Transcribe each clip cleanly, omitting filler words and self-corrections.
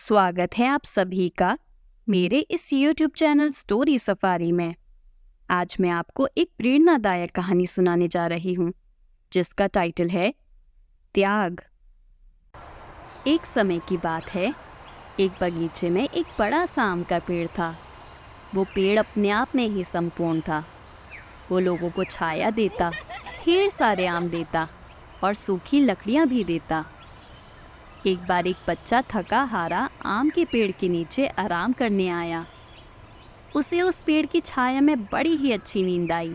स्वागत है आप सभी का मेरे इस YouTube चैनल स्टोरी सफारी में। आज मैं आपको एक प्रेरणादायक कहानी सुनाने जा रही हूँ जिसका टाइटल है त्याग। एक समय की बात है, एक बगीचे में एक बड़ा सा आम का पेड़ था। वो पेड़ अपने आप में ही संपूर्ण था। वो लोगों को छाया देता, ढेर सारे आम देता और सूखी लकड़ियाँ भी देता। एक बार एक बच्चा थका हारा आम के पेड़ के नीचे आराम करने आया। उसे उस पेड़ की छाया में बड़ी ही अच्छी नींद आई।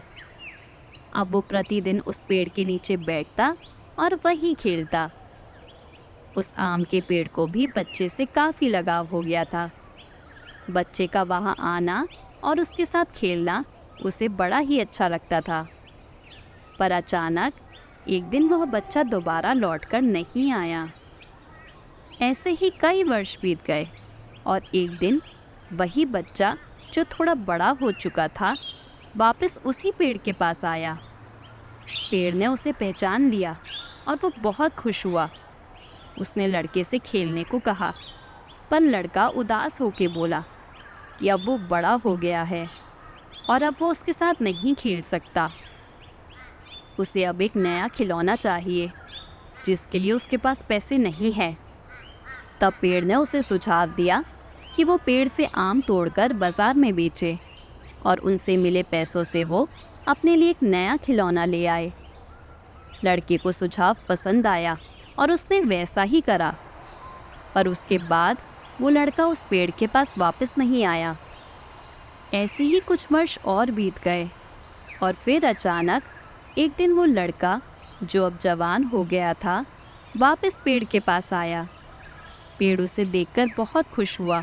अब वो प्रतिदिन उस पेड़ के नीचे बैठता और वहीं खेलता। उस आम के पेड़ को भी बच्चे से काफ़ी लगाव हो गया था। बच्चे का वहाँ आना और उसके साथ खेलना उसे बड़ा ही अच्छा लगता था। पर अचानक एक दिन वह बच्चा दोबारा लौटकर नहीं आया। ऐसे ही कई वर्ष बीत गए और एक दिन वही बच्चा जो थोड़ा बड़ा हो चुका था वापस उसी पेड़ के पास आया। पेड़ ने उसे पहचान लिया और वो बहुत खुश हुआ। उसने लड़के से खेलने को कहा, पर लड़का उदास होकर बोला कि अब वो बड़ा हो गया है और अब वो उसके साथ नहीं खेल सकता। उसे अब एक नया खिलौना चाहिए जिसके लिए उसके पास पैसे नहीं हैं। तब पेड़ ने उसे सुझाव दिया कि वो पेड़ से आम तोड़कर बाजार में बेचे और उनसे मिले पैसों से वो अपने लिए एक नया खिलौना ले आए। लड़के को सुझाव पसंद आया और उसने वैसा ही करा। पर उसके बाद वो लड़का उस पेड़ के पास वापस नहीं आया। ऐसे ही कुछ वर्ष और बीत गए और फिर अचानक एक दिन वो लड़का जो अब जवान हो गया था वापस पेड़ के पास आया। पेड़ उसे देखकर बहुत खुश हुआ।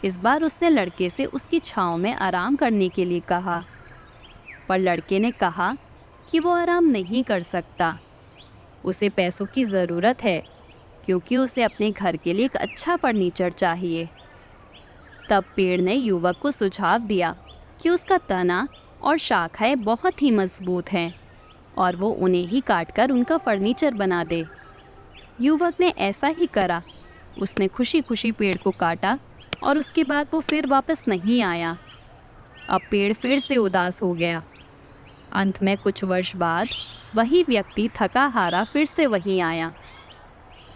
इस बार उसने लड़के से उसकी छांव में आराम करने के लिए कहा, पर लड़के ने कहा कि वो आराम नहीं कर सकता। उसे पैसों की ज़रूरत है क्योंकि उसे अपने घर के लिए एक अच्छा फर्नीचर चाहिए। तब पेड़ ने युवक को सुझाव दिया कि उसका तना और शाखाएं बहुत ही मजबूत हैं और वो उन्हें ही काटकर उनका फर्नीचर बना दे। युवक ने ऐसा ही करा। उसने खुशी खुशी पेड़ को काटा और उसके बाद वो फिर वापस नहीं आया। अब पेड़ फिर से उदास हो गया। अंत में कुछ वर्ष बाद वही व्यक्ति थका हारा फिर से वहीं आया।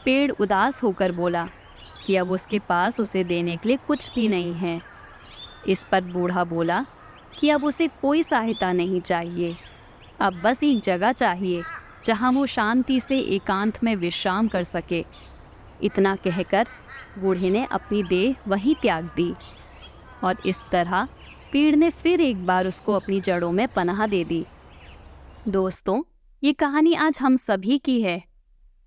पेड़ उदास होकर बोला कि अब उसके पास उसे देने के लिए कुछ भी नहीं है। इस पर बूढ़ा बोला कि अब उसे कोई सहायता नहीं चाहिए। अब बस एक जगह चाहिए जहाँ वो शांति से एकांत में विश्राम कर सके। इतना कहकर बूढ़े ने अपनी देह वहीं त्याग दी और इस तरह पेड़ ने फिर एक बार उसको अपनी जड़ों में पनाह दे दी। दोस्तों, ये कहानी आज हम सभी की है।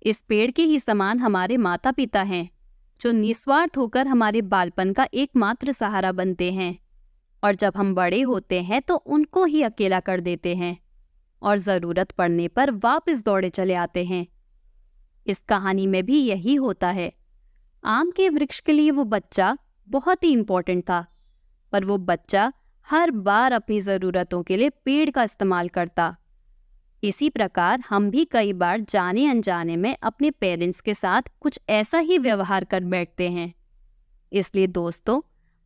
इस पेड़ के ही समान हमारे माता पिता हैं जो निस्वार्थ होकर हमारे बालपन का एकमात्र सहारा बनते हैं और जब हम बड़े होते हैं तो उनको ही अकेला कर देते हैं और ज़रूरत पड़ने पर वापस दौड़े चले आते हैं। इस कहानी में भी यही होता है। आम के वृक्ष के लिए वो बच्चा बहुत ही इम्पोर्टेंट था, पर वो बच्चा हर बार अपनी ज़रूरतों के लिए पेड़ का इस्तेमाल करता। इसी प्रकार हम भी कई बार जाने अनजाने में अपने पेरेंट्स के साथ कुछ ऐसा ही व्यवहार कर बैठते हैं। इसलिए दोस्तों,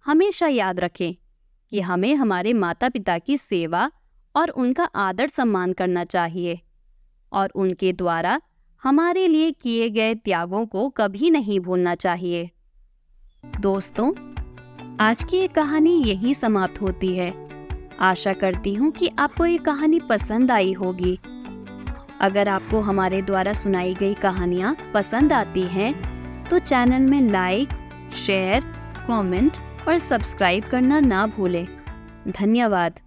हमेशा याद रखें कि हमें हमारे माता पिता की सेवा और उनका आदर सम्मान करना चाहिए और उनके द्वारा हमारे लिए किए गए त्यागों को कभी नहीं भूलना चाहिए। दोस्तों, आज की ये कहानी यहीं समाप्त होती है। आशा करती हूँ कि आपको ये कहानी पसंद आई होगी। अगर आपको हमारे द्वारा सुनाई गई कहानियाँ पसंद आती हैं तो चैनल में लाइक, शेयर, कमेंट और सब्सक्राइब करना ना भूलें। धन्यवाद।